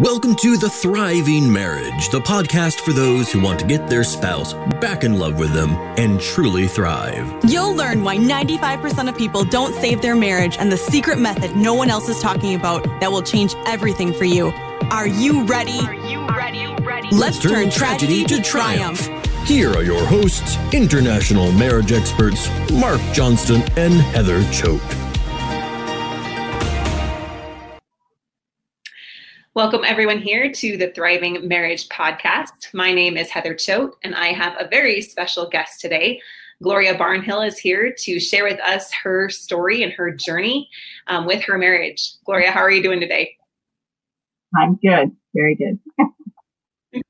Welcome to The Thriving Marriage, the podcast for those who want to get their spouse back in love with them and truly thrive. You'll learn why 95% of people don't save their marriage and the secret method no one else is talking about that will change everything for you. Are you ready? Let's turn tragedy to triumph. Here are your hosts, international marriage experts, Mark Johnston and Heather Choate. Welcome everyone here to the Thriving Marriage Podcast. My name is Heather Choate, and I have a very special guest today. Gloria Barnhill is here to share with us her story and her journey with her marriage. Gloria, how are you doing today? I'm good. Very good.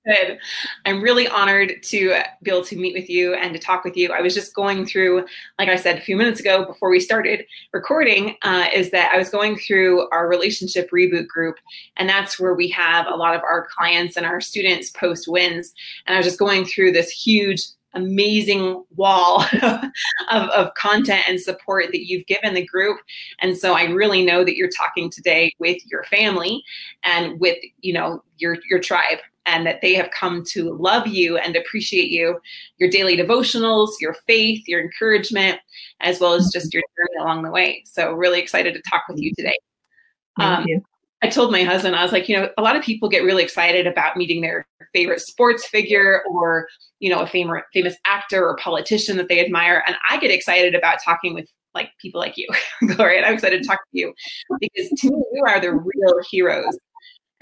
Good. I'm really honored to be able to meet with you and to talk with you. I was just going through, like I said a few minutes ago before we started recording, is that I was going through our relationship reboot group, and that's where we have a lot of our clients and our students post wins. And I was just going through this huge, amazing wall of content and support that you've given the group. And so I really know that you're talking today with your family and with, your tribe, and that they have come to love you and appreciate you, your daily devotionals, your faith, your encouragement, as well as just your journey along the way. So really excited to talk with you today. Thank you. I told my husband, I was like, a lot of people get really excited about meeting their favorite sports figure or, a famous actor or politician that they admire. And I get excited about talking with people like you, Gloria. And I'm excited to talk to you because to me, you are the real heroes.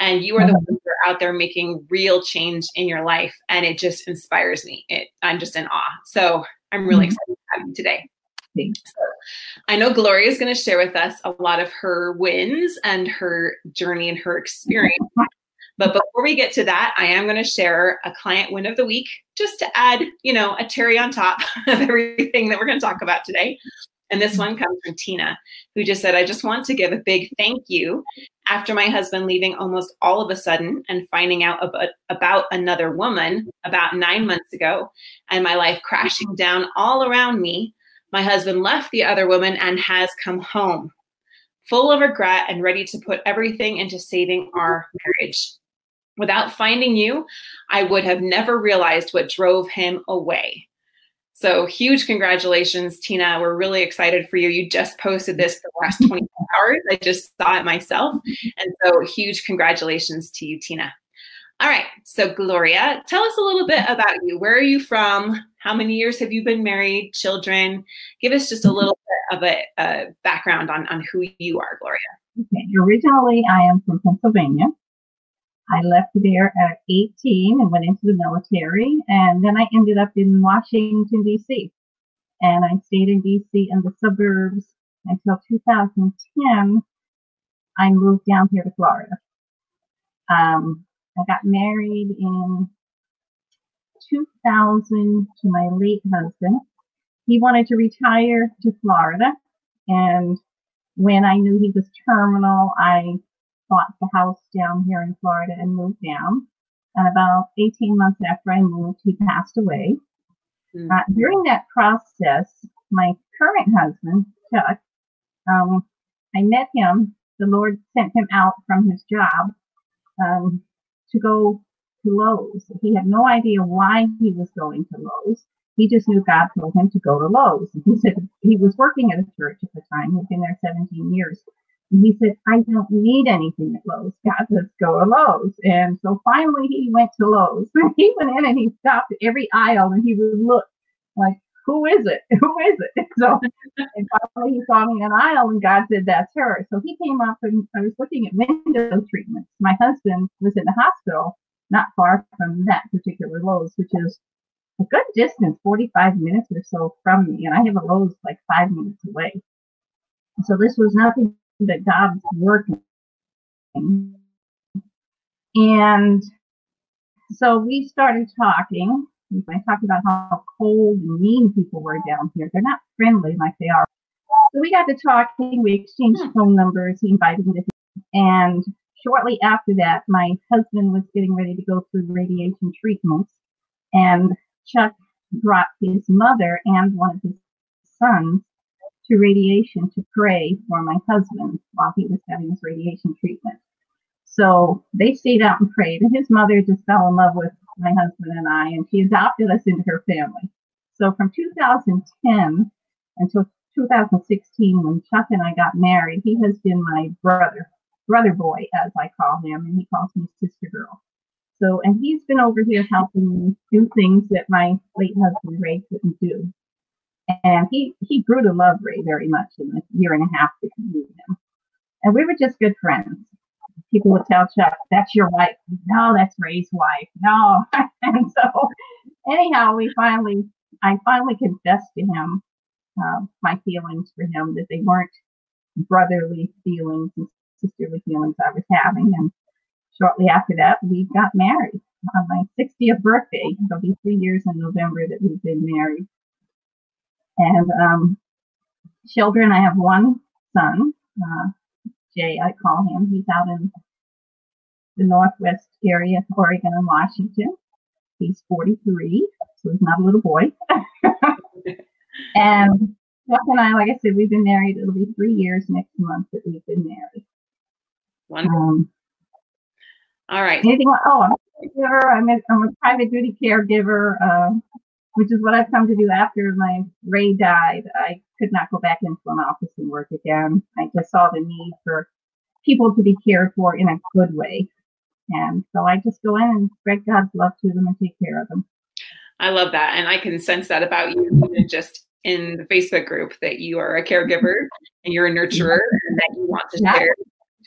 And you are the ones that are out there making real change in your life. And it just inspires me. I'm just in awe. So I'm really excited to have you today. So I know Gloria is going to share with us a lot of her wins and her journey and her experience. But before we get to that, I am going to share a client win of the week, just to add, a cherry on top of everything that we're going to talk about today. And this one comes from Tina, who just said, I just want to give a big thank you after my husband leaving almost all of a sudden and finding out about another woman about 9 months ago and my life crashing down all around me. My husband left the other woman and has come home full of regret and ready to put everything into saving our marriage. Without finding you, I would have never realized what drove him away. So huge congratulations, Tina. We're really excited for you. You just posted this for the last 24 hours. I just saw it myself. And so huge congratulations to you, Tina. All right. So Gloria, tell us a little bit about you. Where are you from? How many years have you been married? Children? Give us just a little bit of a background on who you are, Gloria. Okay. Originally, I am from Pennsylvania. I left there at 18 and went into the military, and then I ended up in Washington, D.C. And I stayed in D.C. in the suburbs until 2010. I moved down here to Florida. I got married in 2000 to my late husband. He wanted to retire to Florida, and when I knew he was terminal, I bought the house down here in Florida and moved down. And about 18 months after I moved, he passed away. During that process, my current husband, Chuck, I met him. The Lord sent him out from his job to go to Lowe's. He had no idea why he was going to Lowe's. He just knew God told him to go to Lowe's. And he said he was working at a church at the time. He'd been there 17 years. And he said, I don't need anything at Lowe's. God, let's go to Lowe's. And so finally he went to Lowe's. He went in and he stopped at every aisle and he would look like, who is it? Who is it? So and finally he saw me in an aisle and God said, that's her. So he came up and I was looking at window treatments. My husband was in the hospital not far from that particular Lowe's, which is a good distance, 45 minutes or so from me. And I have a Lowe's like 5 minutes away. So this was nothing that God's working. And so we started talking. I talked about how cold and mean people were down here. They're not friendly like they are. So we got to talking. We exchanged phone numbers. He invited me to him. And shortly after that, my husband was getting ready to go through radiation treatments. And Chuck brought his mother and one of his sons to radiation to pray for my husband while he was having his radiation treatment. So they stayed out and prayed, and his mother just fell in love with my husband and I, and she adopted us into her family. So from 2010 until 2016, when Chuck and I got married, he has been my brother boy, as I call him, and he calls me sister girl. So, and he's been over here helping me do things that my late husband Ray couldn't do. And he grew to love Ray very much in the year and a half that he knew him. And we were just good friends. People would tell Chuck, "That's your wife." "No, that's Ray's wife." "No." And so anyhow, I finally confessed to him my feelings for him, that they weren't brotherly feelings and sisterly feelings I was having. And shortly after that, we got married on my 60th birthday. It'll be 3 years in November that we've been married. And children, I have one son, Jay, I call him. He's out in the Northwest area, Oregon and Washington. He's 43, so he's not a little boy. And Chuck and I, like I said, we've been married. It'll be 3 years next month that we've been married. Wonderful. All right. Anything? Oh, I'm a caregiver. I'm a private duty caregiver, which is what I've come to do after my Ray died. I could not go back into an office and work again. I just saw the need for people to be cared for in a good way. And so I just go in and spread God's love to them and take care of them. I love that. And I can sense that about you, even just in the Facebook group, that you are a caregiver and you're a nurturer, and that you want to share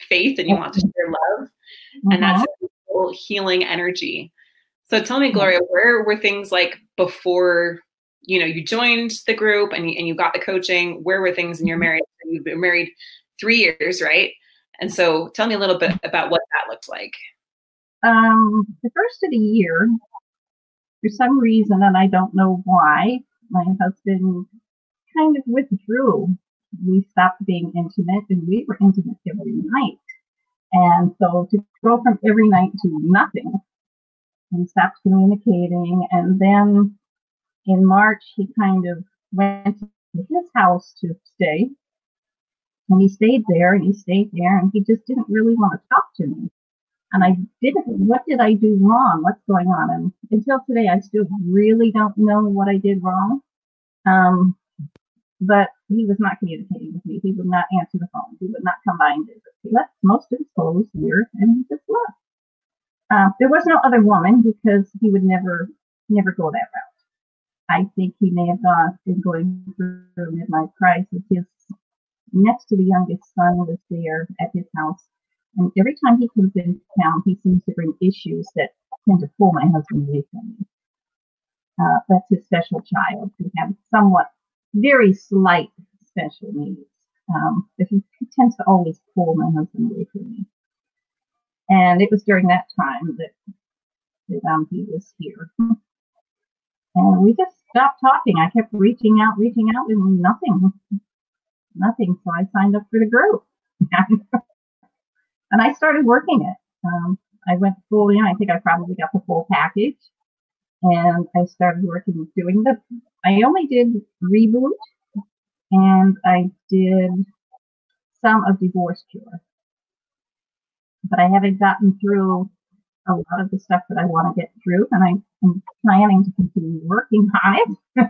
faith and you want to share love. And that's a beautiful healing energy. So tell me, Gloria, where were things like before, you joined the group and you got the coaching? Where were things in your marriage? You've been married 3 years, right? And so tell me a little bit about what that looked like. The first of the year, for some reason, and I don't know why, my husband kind of withdrew. We stopped being intimate, and we were intimate every night. And so to go from every night to nothing, we stopped communicating. And then in March, he kind of went to his house to stay. And he stayed there, and he just didn't really want to talk to me. And what did I do wrong? What's going on? And until today, I still really don't know what I did wrong. But he was not communicating with me. He would not answer the phone. He would not come by and visit. He left most of his clothes here, and he just left. There was no other woman, because he would never go that route. I think he may have been going through a midlife crisis. His next to the youngest son was there at his house. And every time he comes into town, he seems to bring issues that tend to pull my husband away from me. That's his special child, who has somewhat very slight special needs. But he tends to always pull my husband away from me. And it was during that time that he was here. And we just stopped talking. I kept reaching out, and nothing. So I signed up for the group. And I started working it. I went full in. I think I probably got the full package. And I started working, I only did Reboot, and I did some of Divorce Cure. But I haven't gotten through a lot of the stuff that I want to get through, and I'm planning to continue working on it.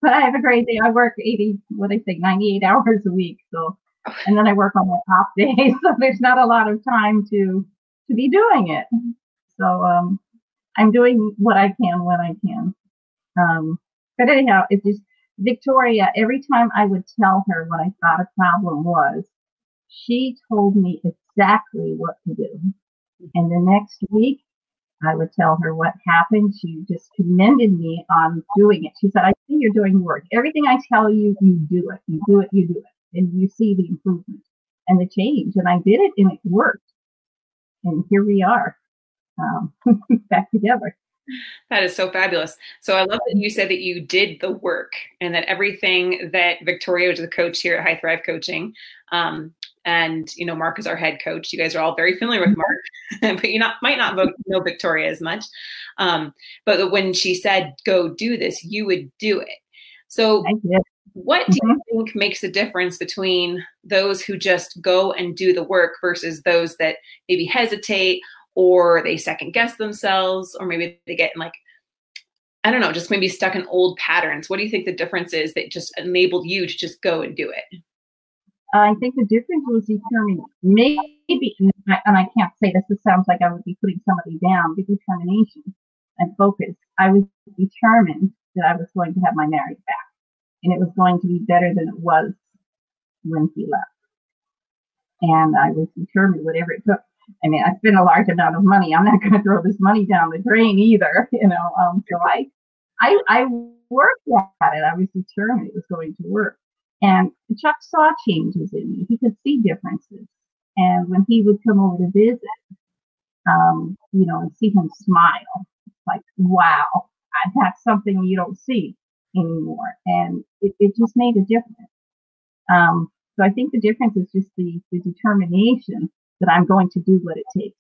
But I have a great day. I work 98 hours a week. So, and then I work on my off days. So there's not a lot of time to be doing it. So I'm doing what I can when I can. But anyhow, it's just Victoria, every time I would tell her what I thought a problem was, she told me exactly what to do. And the next week, I would tell her what happened. She just commended me on doing it. She said, "I see you're doing work. Everything I tell you, you do it. You do it. And you see the improvement and the change." And I did it, and it worked. And here we are, back together. That is so fabulous. So I love that you said that you did the work, and that everything that Victoria, which is the coach here at High Thrive Coaching, and Mark is our head coach. You guys are all very familiar with Mark, but you might not know Victoria as much. But when she said, "Go do this," you would do it. So What do you think makes a difference between those who just go and do the work versus those that maybe hesitate, or they second guess themselves, or maybe they get in like, I don't know, just maybe stuck in old patterns? What do you think the difference is that just enabled you to just go and do it? I think the difference was determined, maybe, and I can't say this, it sounds like I would be putting somebody down, but determination and focus. I was determined that I was going to have my marriage back, and it was going to be better than it was when he left. And I was determined, whatever it took. I mean, I spent a large amount of money. I'm not going to throw this money down the drain either, you know. So I worked at it. I was determined it was going to work. And Chuck saw changes in me. He could see differences. And when he would come over to visit, you know, and see him smile, like, wow, I've had something you don't see anymore. And it just made a difference. So I think the difference is just the determination that I'm going to do what it takes.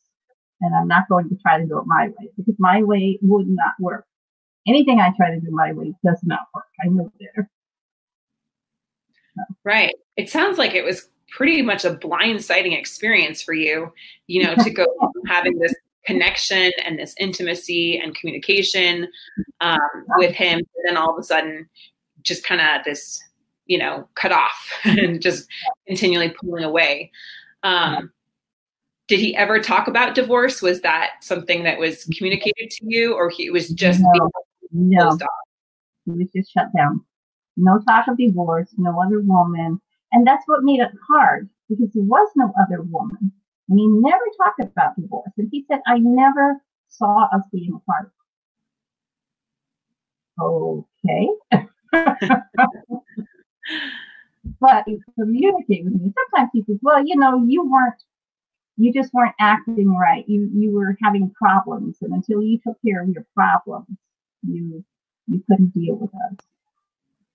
And I'm not going to try to do it my way, because my way would not work. Anything I try to do my way does not work. I know better. Right. It sounds like it was pretty much a blindsiding experience for you, you know, to go from having this connection and this intimacy and communication with him, and then all of a sudden just kind of this, you know, cut off and just continually pulling away. Did he ever talk about divorce? Was that something that was communicated to you, or he was just closed off? He was just shut down. No talk of divorce, no other woman. And that's what made it hard, because there was no other woman. And he never talked about divorce. And he said, I never saw us being apart. Okay. But he communicated with me. Sometimes he says, well, you know, you just weren't acting right. You were having problems. And until you took care of your problems, you couldn't deal with us.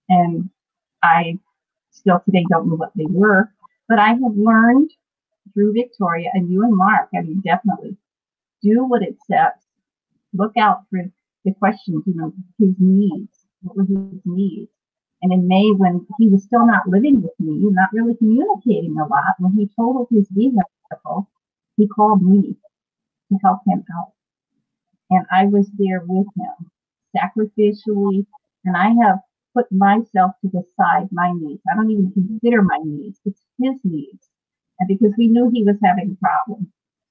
And I still today don't know what they were, but I have learned through Victoria and you and Mark, I mean, definitely do what it says. Look out for the questions, you know, his needs. What were his needs? And in May, when he was still not living with me, not really communicating a lot, when he totaled his vehicle, he called me to help him out. And I was there with him, sacrificially, and I have put myself to the side, my needs. I don't even consider my needs. It's his needs. And because we knew he was having a problem,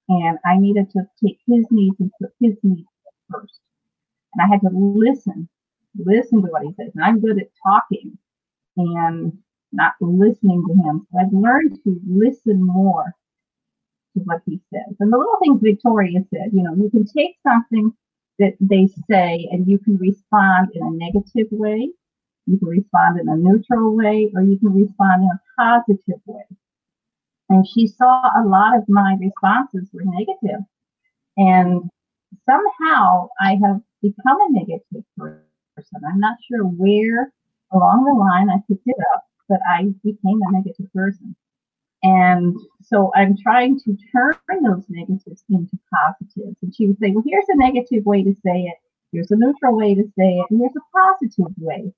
and I needed to take his needs and put his needs first. And I had to listen to what he says. And I'm good at talking and not listening to him. So I've learned to listen more to what he says. And the little things Victoria said, you know, you can take something that they say and you can respond in a negative way. You can respond in a neutral way, or you can respond in a positive way. And she saw a lot of my responses were negative. And somehow I have become a negative person. I'm not sure where along the line I picked it up, but I became a negative person. And so I'm trying to turn those negatives into positives. And she would say, well, here's a negative way to say it. Here's a neutral way to say it. And here's a positive way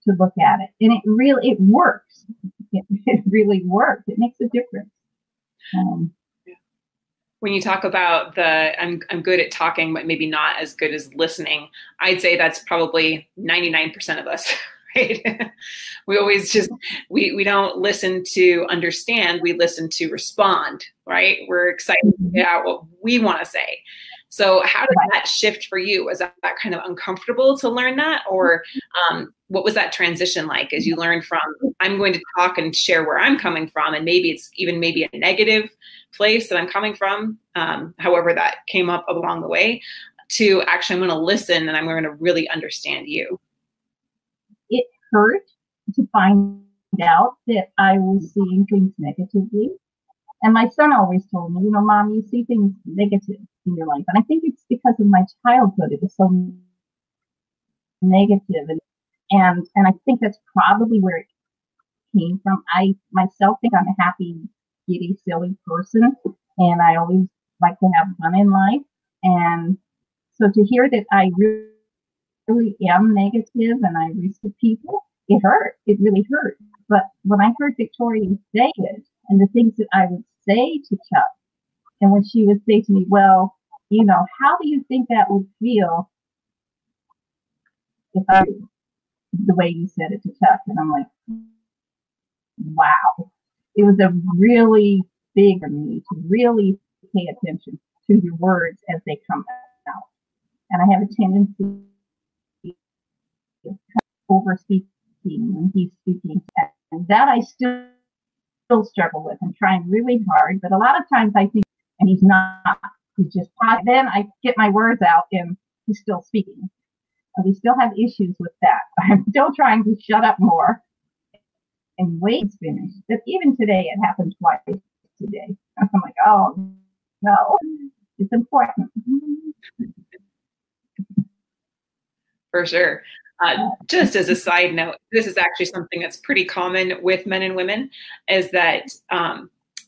to look at it. And it works. It really works. It makes a difference. When you talk about I'm good at talking, but maybe not as good as listening, I'd say that's probably 99% of us, right? We always just, we don't listen to understand, we listen to respond, right? We're excited to get out what we want to say. So how did that shift for you? Was that kind of uncomfortable to learn that? Or what was that transition like as you learned from, I'm going to talk and share where I'm coming from, and maybe it's even maybe a negative place that I'm coming from, however that came up along the way, to actually I'm going to listen and I'm going to really understand you? It hurt to find out that I was seeing things negatively. And my son always told me, you know, Mom, you see things negative in your life. And I think it's because of my childhood. It was so negative. And I think that's probably where it came from. I myself think I'm a happy, giddy, silly person. And I always like to have fun in life. And so to hear that I really am negative and I risk the people, it hurt. It really hurt. But when I heard Victoria say it and the things that I would say to Chuck, and when she would say to me, well, how do you think that would feel if I, the way you said it to Chuck? And I'm like, wow. It was a really big for me to really pay attention to your words as they come out. And I have a tendency to over speaking when he's speaking. And that I still struggle with. I'm trying really hard, but a lot of times I think, and he's not, he's just, then I get my words out and he's still speaking. And we still have issues with that. I'm still trying to shut up more and wait to finish. But even today, it happened twice today. I'm like, oh, no, it's important. For sure. Just as a side note, this is actually something that's pretty common with men and women, is that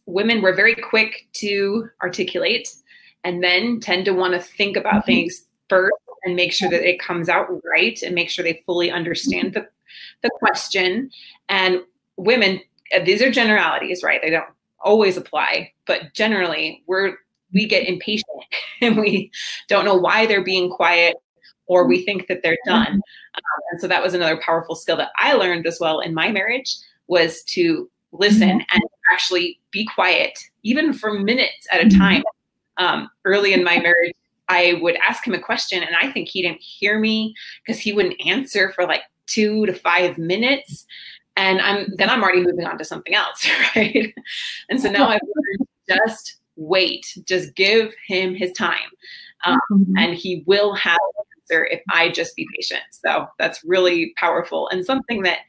women were very quick to articulate, and men tend to want to think about things first and make sure that it comes out right and make sure they fully understand the question. And women, these are generalities, right? They don't always apply, but generally we get impatient and we don't know why they're being quiet, or we think that they're done. And so that was another powerful skill that I learned as well in my marriage, was to listen and actually be quiet, even for minutes at a time. Early in my marriage, I would ask him a question and I think he didn't hear me because he wouldn't answer for like 2 to 5 minutes. And I'm already moving on to something else, right? And so now I've learned to just wait, just give him his time. And he will have an answer if I just be patient. So that's really powerful and something that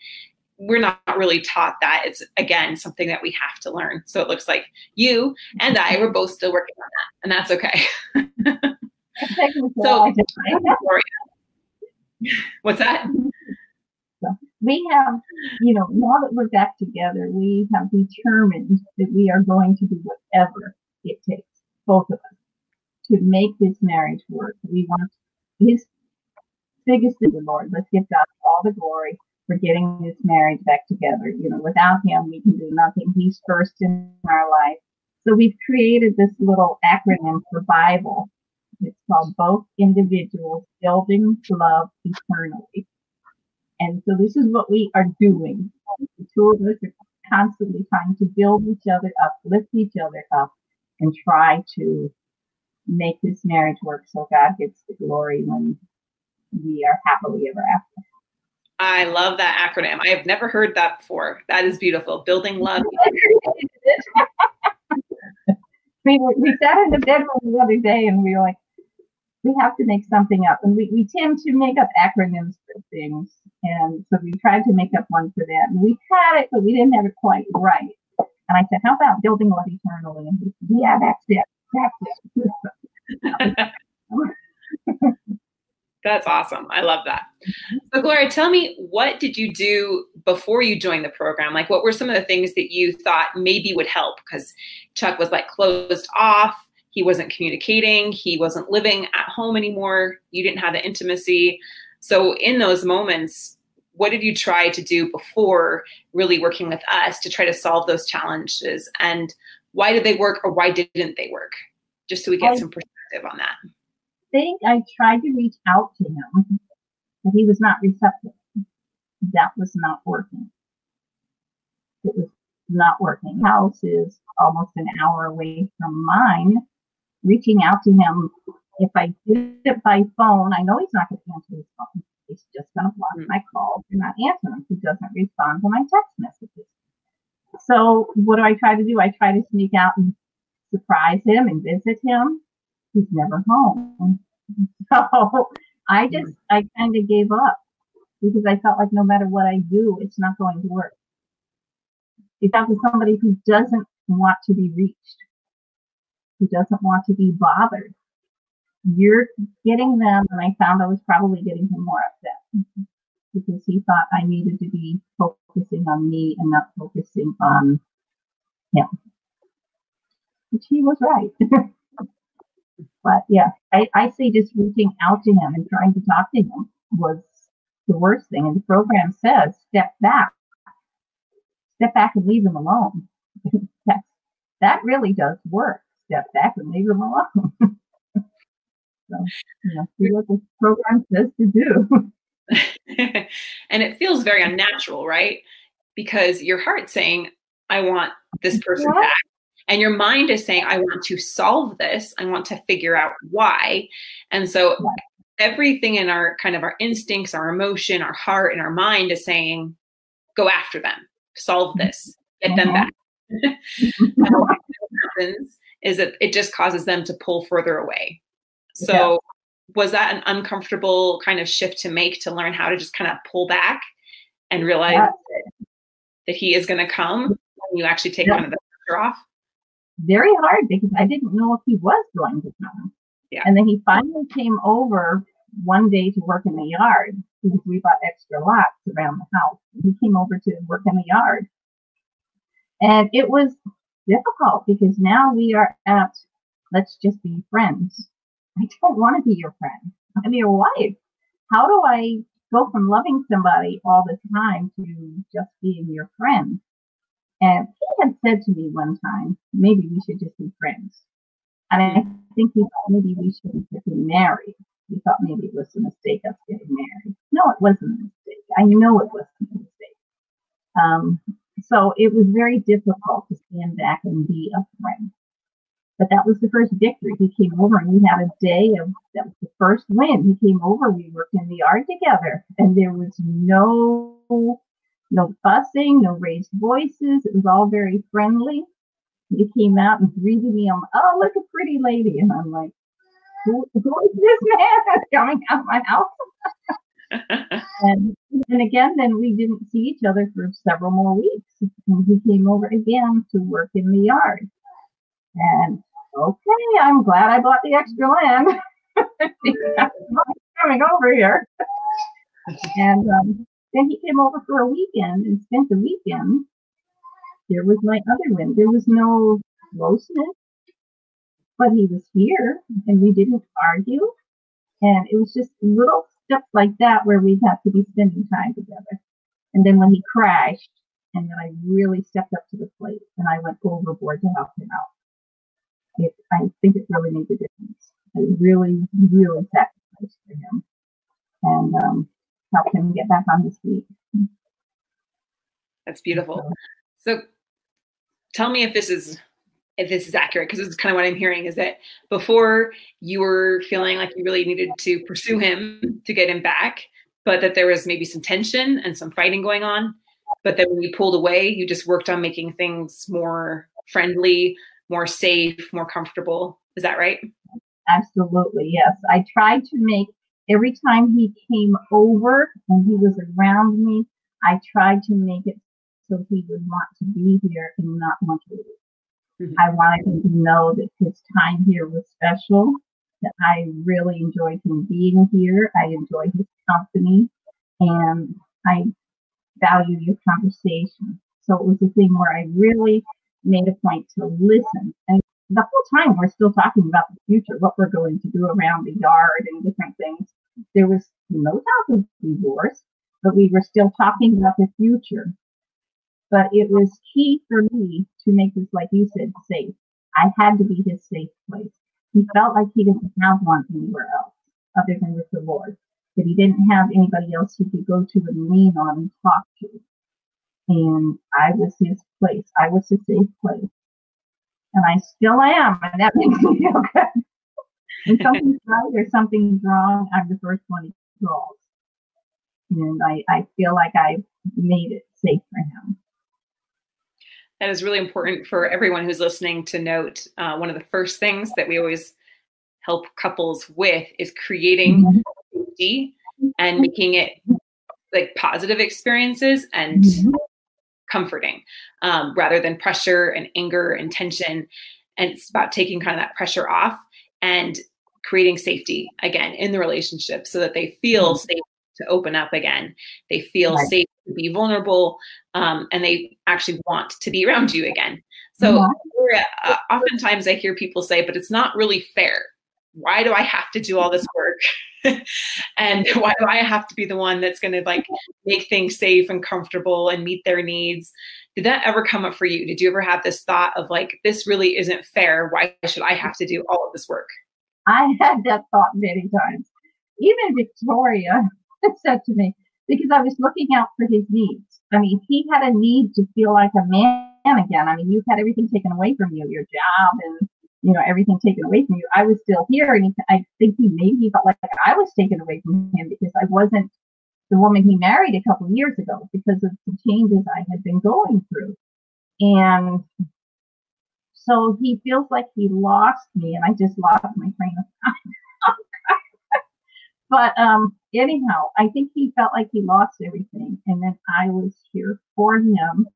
we're not really taught. That it's, again, something that we have to learn. So it looks like you and I were both still working on that, and that's okay. So, what's that? We have, now that we're back together, we have determined that we are going to do whatever it takes, both of us, to make this marriage work. We want his biggest thing, the Lord. Let's give God all the glory for getting this marriage back together. Without him, we can do nothing. He's first in our life. So we've created this little acronym for Bible. It's called Both Individuals Building Love Eternally. And so this is what we are doing. The two of us are constantly trying to build each other up, lift each other up, and try to make this marriage work so God gets the glory when we are happily ever after. I love that acronym. I have never heard that before. That is beautiful. Building love. We sat in the bedroom the other day and we were like, we have to make something up. And we tend to make up acronyms for things. And so we tried to make up one for that. And we had it, but we didn't have it quite right. And I said, how about building love eternally? And he said, yeah, that's it. That's awesome. I love that. So Gloria, tell me, what did you do before you joined the program? Like, what were some of the things that you thought maybe would help? Because Chuck was like closed off. He wasn't communicating. He wasn't living at home anymore. You didn't have the intimacy. So in those moments, what did you try to do before really working with us to try to solve those challenges? And why did they work, or why didn't they work? Just so we get some perspective on that. I think I tried to reach out to him, but he was not receptive. That was not working. It was not working. House is almost an hour away from mine. Reaching out to him, if I did it by phone, I know he's not going to answer his phone. He's just going to block my calls and not answer them. He doesn't respond to my text messages. So what do I try to do? I try to sneak out and surprise him and visit him. He's never home. So I kind of gave up because I felt like no matter what I do, it's not going to work. It's out to somebody who doesn't want to be reached, who doesn't want to be bothered. You're getting them, and I found I was probably getting him more upset because he thought I needed to be focusing on me and not focusing on him. Which he was right. But yeah, I say just reaching out to him and trying to talk to him was the worst thing. And the program says, step back and leave them alone. That really does work. Step back and leave them alone. So, see what the program says to do. And it feels very unnatural, right? Because your heart's saying, I want this person back. And your mind is saying, I want to solve this. I want to figure out why. And so everything in our instincts, our emotion, our heart, and our mind is saying, go after them, solve this, get them back. And what happens is that it just causes them to pull further away. So was that an uncomfortable kind of shift to make, to learn how to just kind of pull back and realize that he is going to come when you actually take kind of the pressure off? Very hard, because I didn't know if he was going to come. Yeah. And then he finally came over one day to work in the yard, because we bought extra lots around the house. He came over to work in the yard. And it was difficult, because now we are at, let's just be friends. I don't want to be your friend. I'm your wife. How do I go from loving somebody all the time to just being your friend? And he had said to me one time, maybe we should just be friends. And I think he thought maybe we shouldn't get married. He thought maybe it was a mistake us getting married. No, it wasn't a mistake. I know it wasn't a mistake. So it was very difficult to stand back and be a friend. But that was the first victory. He came over and we had a day that was the first win. He came over, we worked in the yard together, and there was no fussing, no raised voices. It was all very friendly. He came out and greeted me. Oh, look, a pretty lady. And I'm like, who is this man coming out of my house? and again, then we didn't see each other for several more weeks. And he came over again to work in the yard. And okay, I'm glad I bought the extra land. Coming over here. And then he came over for a weekend and spent the weekend. There was my other win. There was no closeness, but he was here and we didn't argue. And it was just little steps like that where we'd have to be spending time together. And then when he crashed, and then I really stepped up to the plate and I went overboard to help him out. I think it really made a difference. I really, really sacrificed for him and helped him get back on his feet. That's beautiful. So tell me if this is accurate, because this is kind of what I'm hearing, is that before you were feeling like you really needed to pursue him to get him back, but that there was maybe some tension and some fighting going on. But then when you pulled away, you just worked on making things more friendly, more safe, more comfortable. Is that right? Absolutely, yes. I tried to make, every time he came over and he was around me, I tried to make it so he would want to be here and not want to leave. I wanted him to know that his time here was special, that I really enjoyed him being here. I enjoyed his company, and I value your conversation. So it was a thing where I really made a point to listen. And the whole time we're still talking about the future, what we're going to do around the yard and different things. There was no talk of divorce, but we were still talking about the future. But it was key for me to make this, like you said, safe. I had to be his safe place. He felt like he didn't have one anywhere else other than with the Lord. That he didn't have anybody else he could go to and lean on and talk to. And I was his place. I was his safe place. And I still am. And that makes me feel good. When something's right or something's wrong, I'm the first one he calls. And I feel like I made it safe for him. That is really important for everyone who's listening to note. One of the first things that we always help couples with is creating safety and making it like positive experiences and comforting, rather than pressure and anger and tension. And it's about taking kind of that pressure off and creating safety again in the relationship so that they feel safe to open up again. They feel safe to be vulnerable, and they actually want to be around you again. So Gloria, oftentimes I hear people say, but it's not really fair why do I have to do all this work? And why do I have to be the one that's going to like make things safe and comfortable and meet their needs? Did that ever come up for you? Did you ever have this thought of like, this really isn't fair? Why should I have to do all of this work? I had that thought many times. Even Victoria said to me, because I was looking out for his needs. I mean, he had a need to feel like a man again. I mean, you've had everything taken away from you, your job and, you know, everything taken away from you. I was still here, and I think he felt like I was taken away from him because I wasn't the woman he married a couple of years ago because of the changes I had been going through. And so he feels like he lost me, and I just lost my train of thought. But anyhow, I think he felt like he lost everything, and then I was here for him.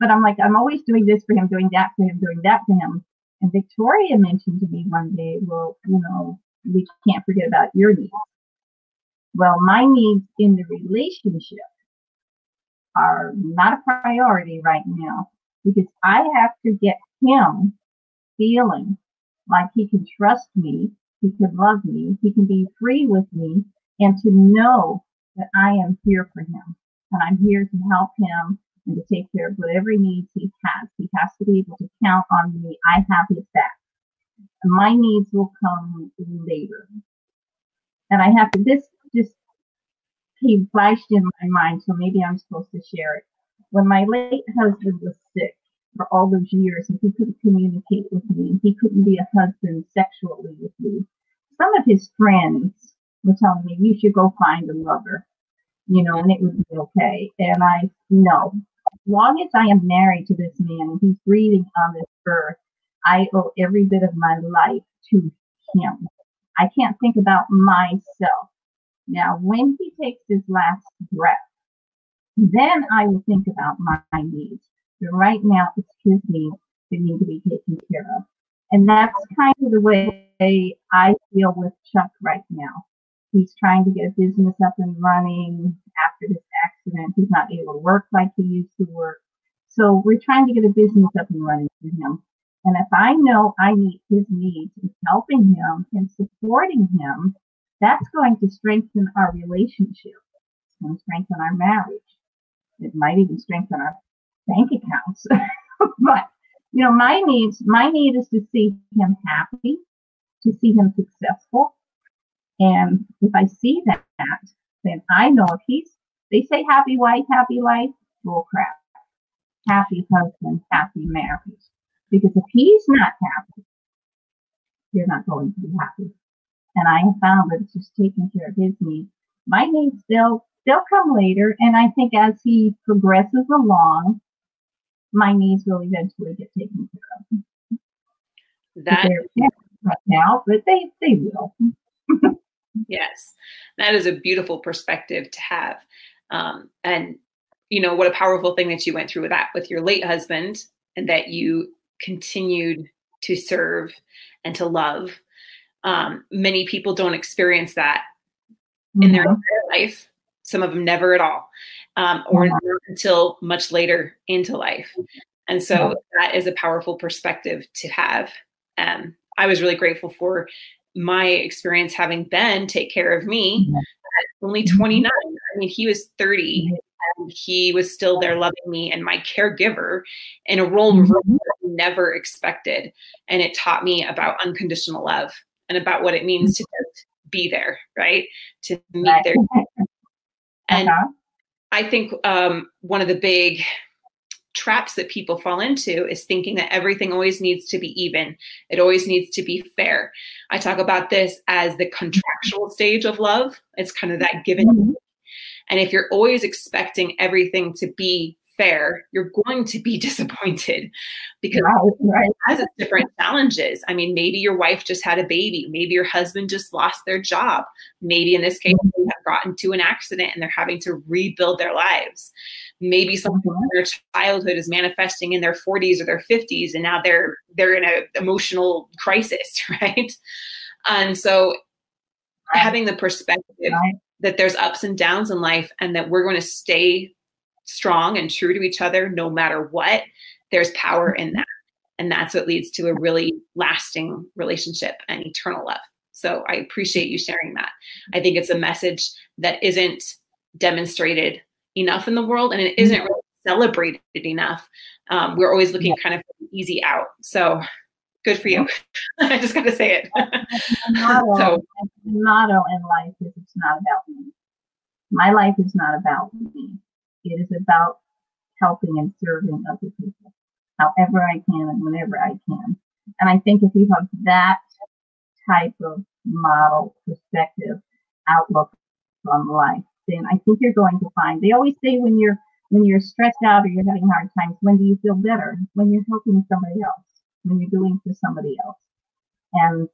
But I'm like, I'm always doing this for him, doing that for him, doing that for him. And Victoria mentioned to me one day, well, you know, we can't forget about your needs. Well, my needs in the relationship are not a priority right now because I have to get him feeling like he can trust me, he can love me, he can be free with me, and to know that I am here for him. And I'm here to help him and to take care of whatever needs he has. He has to be able to count on me. I have his back. And my needs will come later. And I have to, this just he flashed in my mind, so maybe I'm supposed to share it. When my late husband was sick for all those years and he couldn't communicate with me, he couldn't be a husband sexually with me, some of his friends were telling me, you should go find a lover, you know, and it would be okay. And I know, as long as I am married to this man and he's breathing on this earth, I owe every bit of my life to him. I can't think about myself. Now, when he takes his last breath, then I will think about my needs. But right now, it's his needs that need to be taken care of. And that's kind of the way I feel with Chuck right now. He's trying to get a business up and running after this accident. He's not able to work like he used to work. So we're trying to get a business up and running for him. And if I know I meet his needs and helping him and supporting him, that's going to strengthen our relationship. It's going to strengthen our marriage. It might even strengthen our bank accounts. But, you know, my need is to see him happy, to see him successful. And if I see that, then I know if they say happy wife, happy life, bull crap. Happy husband, happy marriage. Because if he's not happy, you're not going to be happy. And I have found that it's just taking care of his needs. My needs, they'll come later. And I think as he progresses along, my needs will eventually get taken care of. That right now, but they will. Yes, that is a beautiful perspective to have. And, you know, what a powerful thing that you went through with that, with your late husband, and that you continued to serve and to love. Many people don't experience that in their entire life. Some of them never at all, or not until much later into life. And so that is a powerful perspective to have. I was really grateful for my experience having Ben take care of me at only 29. I mean, he was 30 and he was still there loving me and my caregiver in a role that I never expected. And it taught me about unconditional love and about what it means to just be there, right? To meet their needs. And I think one of the big traps that people fall into is thinking that everything always needs to be even. It always needs to be fair. I talk about this as the contractual stage of love. It's kind of that give and take. And if you're always expecting everything to be fair, you're going to be disappointed because it has its different challenges. I mean, maybe your wife just had a baby. Maybe your husband just lost their job. Maybe in this case, they have gotten into an accident and they're having to rebuild their lives. Maybe something in their childhood is manifesting in their 40s or their 50s, and now they're in an emotional crisis, right? And so having the perspective that there's ups and downs in life and that we're going to stay strong and true to each other no matter what, there's power in that. And that's what leads to a really lasting relationship and eternal love. So I appreciate you sharing that. I think it's a message that isn't demonstrated enough in the world, and it isn't really celebrated enough. We're always looking kind of for the easy out. So good for you. I just got to say it. The motto in life is it's not about me. My life is not about me. It is about helping and serving other people, however I can and whenever I can. And I think if you have that type of model, perspective, outlook on life, then I think you're going to find, they always say when you're stressed out or you're having hard times, when do you feel better? When you're helping somebody else, when you're doing for somebody else. And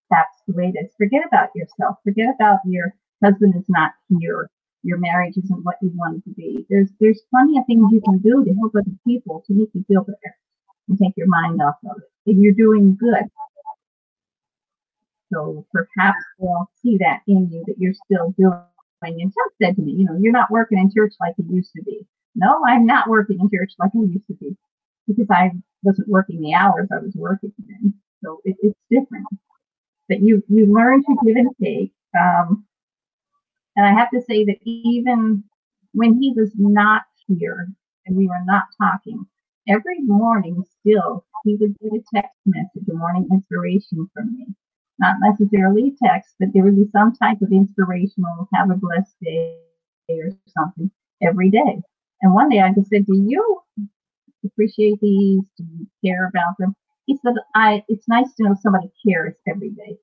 that's the way it is. Forget about yourself. Forget about your husband is not here. Your marriage isn't what you want it to be. There's plenty of things you can do to help other people to make you feel better and take your mind off of it. And you're doing good. So perhaps they'll see that in you, that you're still doing. And Chuck said to me, you're not working in church like you used to be. No, I'm not working in church like I used to be, because I wasn't working the hours I was working in. So it's different. But you learn to give and take. And I have to say that even when he was not here and we were not talking, every morning still he would get a text message, a morning inspiration from me. Not necessarily text, but there would be some type of inspirational, have a blessed day or something every day. And one day I just said, do you appreciate these? Do you care about them? He said, it's nice to know somebody cares every day.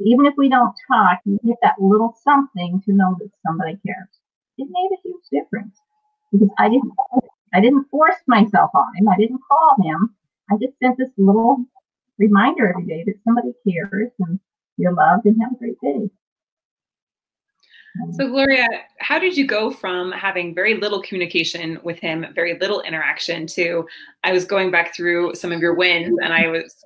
Even if we don't talk, you get that little something to know that somebody cares. It made a huge difference, because I didn't force myself on him. I didn't call him. I just sent this little reminder every day that somebody cares and you're loved and have a great day. So Gloria, how did you go from having very little communication with him, very little interaction, to, I was going back through some of your wins, and I was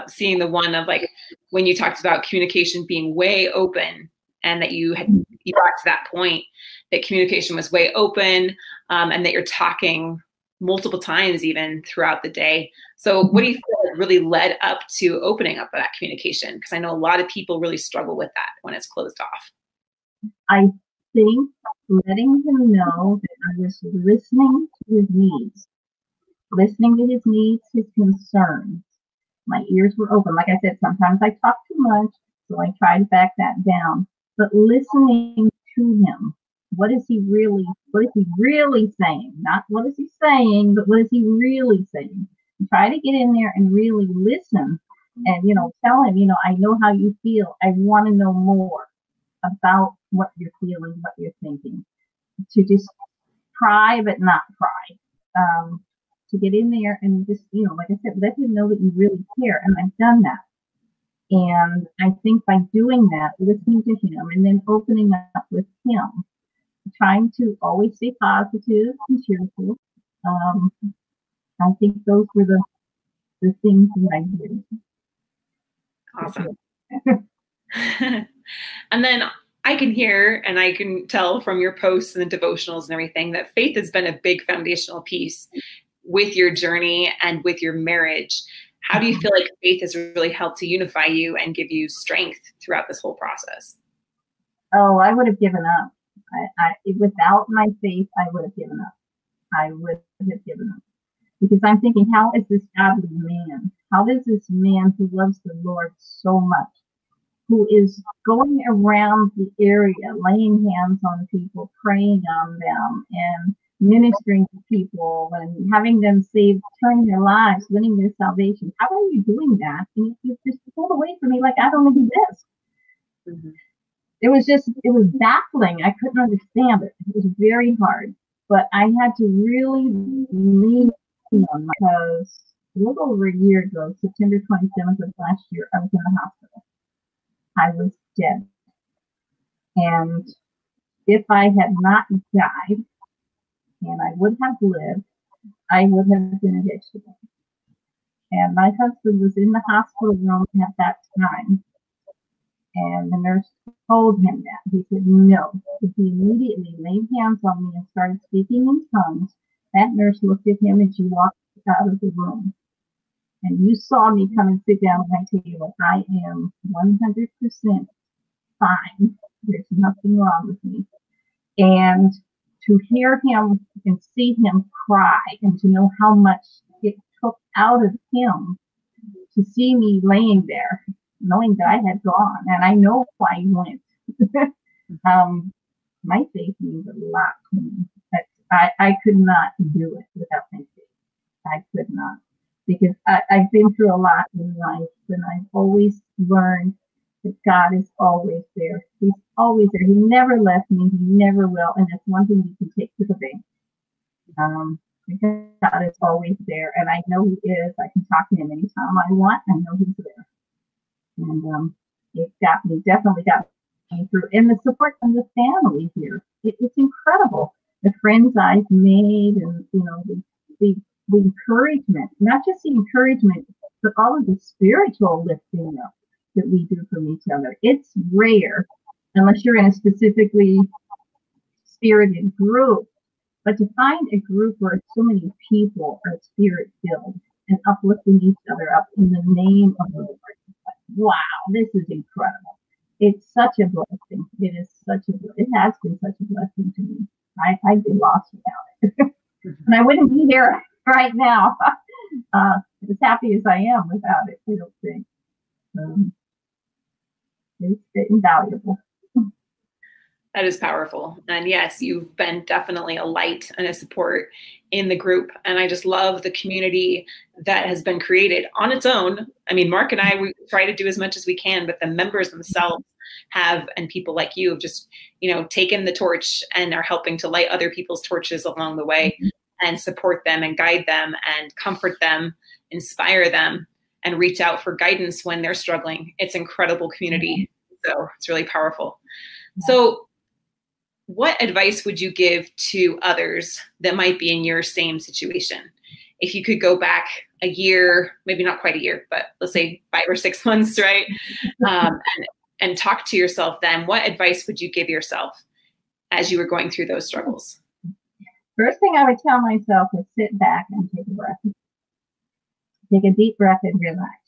seeing the one of like when you talked about communication being way open, and that you got to that point that communication was way open, and that you're talking multiple times even throughout the day. So what do you feel really led up to opening up that communication? Because I know a lot of people really struggle with that when it's closed off. I think letting him know that I was listening to his needs, his concerns. My ears were open. Like I said, sometimes I talk too much, so I try to back that down. But listening to him, what is he really saying? Not what is he saying, but what is he really saying? And try to get in there and really listen and, tell him, I know how you feel. I want to know more about what you're feeling, what you're thinking. To just try, but not pry. To get in there and just, like I said, let him know that you really care. And I've done that. And I think by doing that, listening to him and then opening up with him, trying to always stay positive and cheerful. I think those were the things that I did. Awesome. And then I can hear and I can tell from your posts and the devotionals and everything that faith has been a big foundational piece with your journey and with your marriage. How do you feel like faith has really helped to unify you and give you strength throughout this whole process? Oh, I would have given up. Without my faith, I would have given up. I would have given up. Because I'm thinking, how is this godly man? How does this man who loves the Lord so much, who is going around the area, laying hands on people, praying on them, and ministering to people, and having them saved, turning their lives, winning their salvation? How are you doing that? And you just pulled away from me like I don't exist. Mm-hmm. It was baffling. I couldn't understand it. It was very hard. But I had to really lean on, because a little over a year ago, September 27th of last year, I was in the hospital. I was dead. And if I had not died, and I would have lived, I would have been a vegetable. And my husband was in the hospital room at that time. And the nurse told him that. He said, no. He immediately laid hands on me and started speaking in tongues. That nurse looked at him and she walked out of the room. and you saw me come and sit down at my table, I am 100% fine. There's nothing wrong with me. And to hear him and see him cry and to know how much it took out of him to see me laying there, knowing that I had gone, and I know why he went. My faith means a lot to me. I could not do it without my faith. I could not, because I've been through a lot in life, and I've always learned that God is always there. He's always there. He never left me. He never will. And that's one thing you can take to the bank. Because God is always there. And I know he is. I can talk to him anytime I want. I know he's there. And it definitely got me through. And the support from the family here, it's incredible. The friends I've made, and, you know, the encouragement, not just the encouragement, but all of the spiritual lifting up that we do from each other. It's rare, unless you're in a specifically spirited group. But to find a group where so many people are spirit-filled and uplifting each other up in the name of the Lord, wow, this is incredible. It's such a blessing. It has been such a blessing to me. I'd be lost without it. And I wouldn't be here right now as happy as I am without it, I don't think. It's invaluable. That is powerful. And yes, you've been definitely a light and a support in the group. And I just love the community that has been created on its own. I mean, Mark and I, we try to do as much as we can, but the members themselves have, and people like you have just, you know, taken the torch and are helping to light other people's torches along the way and support them and guide them and comfort them, inspire them, and reach out for guidance when they're struggling. It's incredible community. So it's really powerful. So what advice would you give to others that might be in your same situation? If you could go back a year, maybe not quite a year, but let's say 5 or 6 months, right? And talk to yourself then, what advice would you give yourself as you were going through those struggles? First thing I would tell myself is sit back and take a breath. Take a deep breath and relax.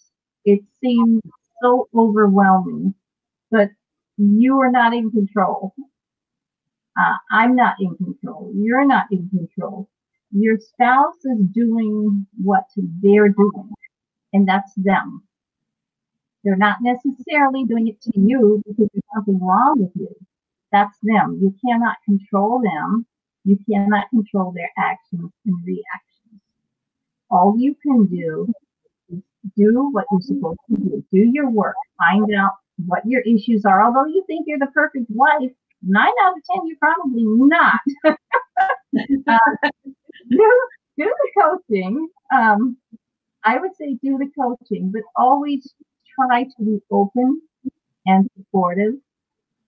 It seems so overwhelming, but you are not in control. I'm not in control. You're not in control. Your spouse is doing what they're doing, and that's them. They're not necessarily doing it to you because there's something wrong with you. That's them. You cannot control them. You cannot control their actions and reactions. All you can do is do what you're supposed to do. Do your work. Find out what your issues are. Although you think you're the perfect wife, 9 out of 10, you're probably not. Do the coaching. I would say do the coaching, but always try to be open and supportive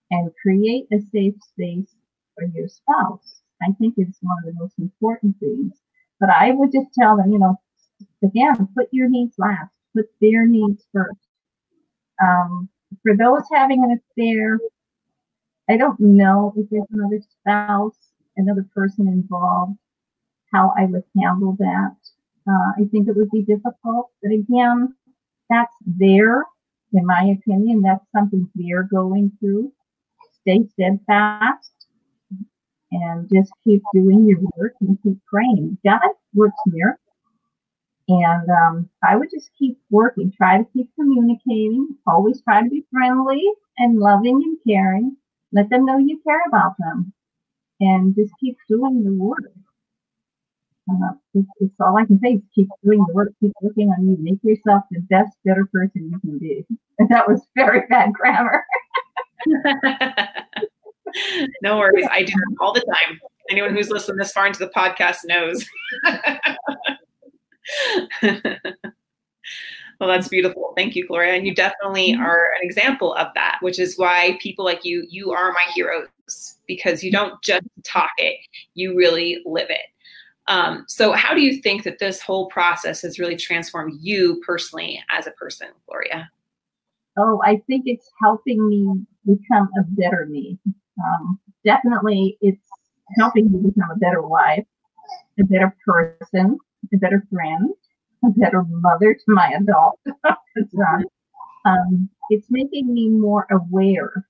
and create a safe space for your spouse. I think it's one of the most important things. But I would just tell them, you know, again, put your needs last. Put their needs first. For those having an affair, I don't know if there's another spouse, another person involved, how I would handle that. I think it would be difficult. But again, that's in my opinion, that's something they're going through. Stay steadfast and just keep doing your work and keep praying. God works miracles. And I would just keep working, try to keep communicating, always try to be friendly and loving and caring. Let them know you care about them, and just keep doing the work. It's all I can say is keep doing the work, keep working on you, make yourself the best, better person you can be. And that was very bad grammar. No worries. I do that all the time. Anyone who's listened this far into the podcast knows. Well, that's beautiful. Thank you, Gloria. And you definitely are an example of that, which is why people like you are my heroes, because you don't just talk it, you really live it. So how do you think that this whole process has really transformed you personally as a person, Gloria? Oh, I think it's helping me become a better me. Definitely, it's helping me become a better wife, a better person, a better friend. a better mother to my adult son. It's making me more aware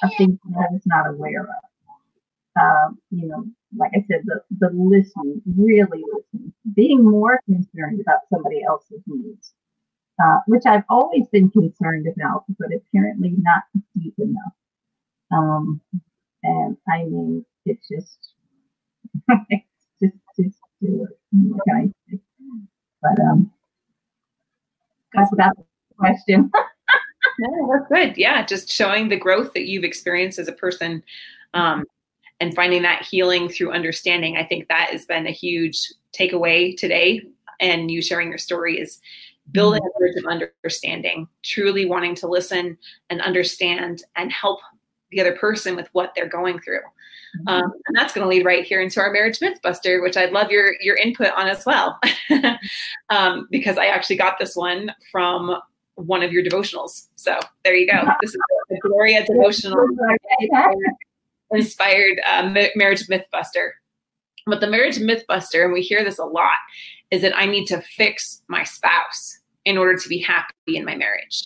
of things that I was not aware of. Like I said, the listening, really listening, being more concerned about somebody else's needs, which I've always been concerned about, but apparently not deep enough. And I mean, it's just, what can I say? But that's about the question. No, that's good. Yeah, just showing the growth that you've experienced as a person, and finding that healing through understanding. I think that has been a huge takeaway today. And you sharing your story is building a bridge of understanding, truly wanting to listen and understand and help the other person with what they're going through. And that's going to lead right here into our Marriage Mythbuster, which I'd love your input on as well, because I actually got this one from one of your devotionals. So there you go. This is the Gloria devotional inspired Marriage Mythbuster. But the Marriage Mythbuster, and we hear this a lot, is that I need to fix my spouse in order to be happy in my marriage.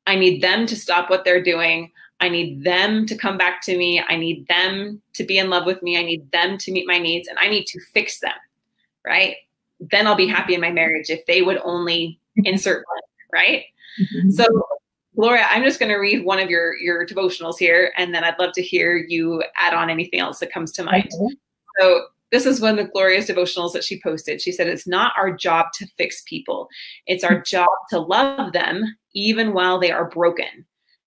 I need them to stop what they're doing. I need them to come back to me. I need them to be in love with me. I need them to meet my needs, and I need to fix them, right? Then I'll be happy in my marriage if they would only insert blank, right? So, Gloria, I'm just going to read one of your devotionals here, and then I'd love to hear you add on anything else that comes to mind. Okay. So this is one of Gloria's devotionals that she posted. She said, it's not our job to fix people. It's our job to love them even while they are broken.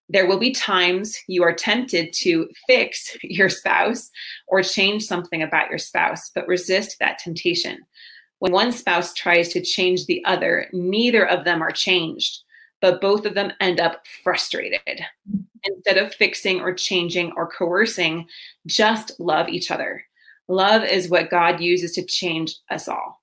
There will be times you are tempted to fix your spouse or change something about your spouse, but resist that temptation. When one spouse tries to change the other, neither of them are changed, but both of them end up frustrated. Instead of fixing or changing or coercing, just love each other. Love is what God uses to change us all.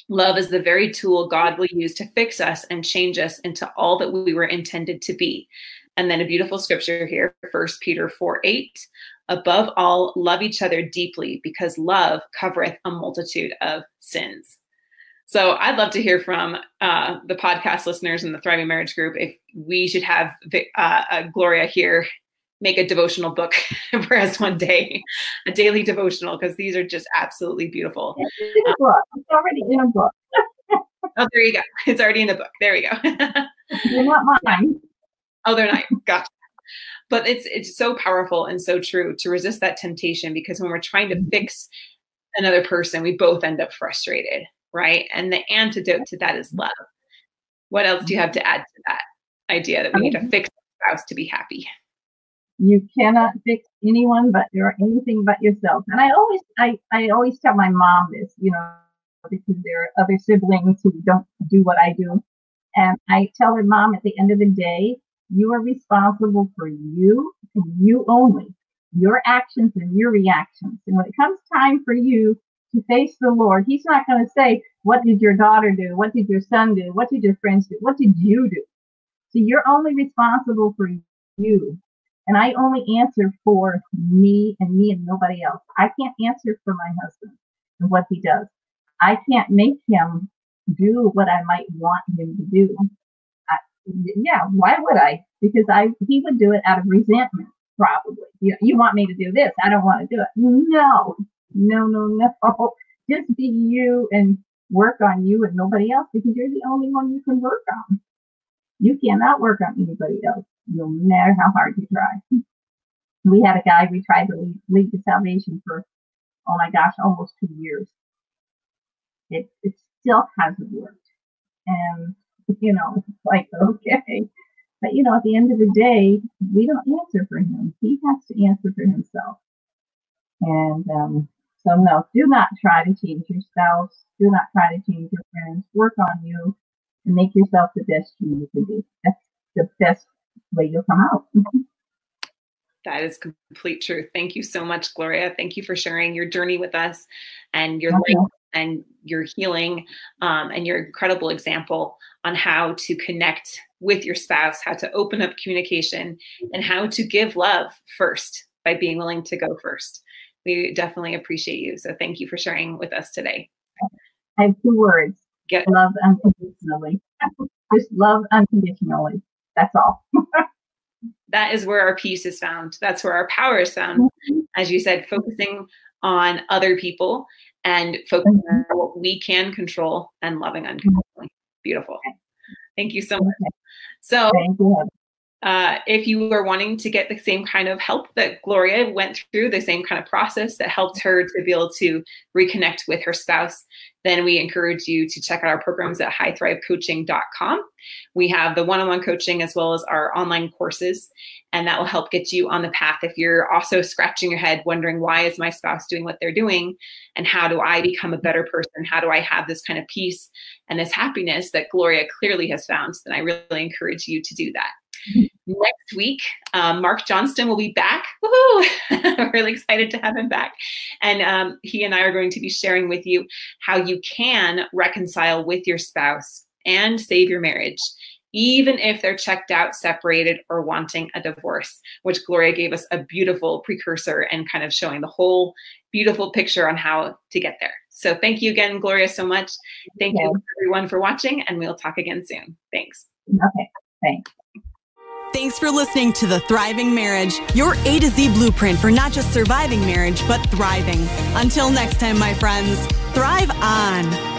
Love is the very tool God will use to fix us and change us into all that we were intended to be. And then a beautiful scripture here, 1 Peter 4:8. Above all, love each other deeply, because love covereth a multitude of sins. So I'd love to hear from the podcast listeners in the Thriving Marriage Group if we should have Gloria here make a devotional book for us one day, a daily devotional, because these are just absolutely beautiful. It's in a book. It's already in a book. Oh, there you go. It's already in the book. There we go. They're not mine. Oh, they're not. Gotcha. But it's so powerful and so true to resist that temptation, because when we're trying to fix another person, we both end up frustrated, right? And the antidote to that is love. What else do you have to add to that idea that we need to fix our spouse to be happy? You cannot fix anyone or anything but yourself. And I always tell my mom this, because there are other siblings who don't do what I do. And I tell her, Mom, at the end of the day, you are responsible for you and you only, your actions and your reactions. And when it comes time for you to face the Lord, he's not going to say, what did your daughter do? What did your son do? What did your friends do? What did you do? So you're only responsible for you. And I only answer for me and nobody else. I can't answer for my husband and what he does. I can't make him do what I might want him to do. Why would I? Because he would do it out of resentment, probably. You want me to do this. I don't want to do it. No. Just be you and work on you and nobody else, because you're the only one you can work on. You cannot work on anybody else, no matter how hard you try. We had a guy we tried to lead to salvation for, oh my gosh, almost 2 years. It still hasn't worked. And, it's like, okay. But, at the end of the day, we don't answer for him. He has to answer for himself. And so, no, do not try to change your spouse. Do not try to change your friends. Work on you and make yourself the best you can be. That's the best way you'll come out. That is complete truth. Thank you so much, Gloria. Thank you for sharing your journey with us and your life and your healing, and your incredible example on how to connect with your spouse, how to open up communication, and how to give love first by being willing to go first. We definitely appreciate you. So thank you for sharing with us today. I have 2 words. love unconditionally. Just love unconditionally. That's all. That is where our peace is found. That's where our power is found. As you said, focusing on other people and focusing on what we can control and loving unconditionally. Beautiful. Thank you so much. So if you are wanting to get the same kind of help that Gloria went through, the same kind of process that helped her to be able to reconnect with her spouse, then we encourage you to check out our programs at highthrivecoaching.com. We have the one-on-one coaching as well as our online courses, and that will help get you on the path if you're also scratching your head wondering, why is my spouse doing what they're doing? And how do I become a better person? How do I have this kind of peace and this happiness that Gloria clearly has found? Then I really encourage you to do that. Next week, Mark Johnston will be back. Woohoo! We're really excited to have him back. And he and I are going to be sharing with you how you can reconcile with your spouse and save your marriage, even if they're checked out, separated, or wanting a divorce, which Gloria gave us a beautiful precursor and kind of showing the whole beautiful picture on how to get there. So thank you again, Gloria, so much. Thank you everyone for watching, and we'll talk again soon. Thanks. Okay, thanks. Thanks for listening to The Thriving Marriage, your A to Z blueprint for not just surviving marriage, but thriving. Until next time, my friends, thrive on.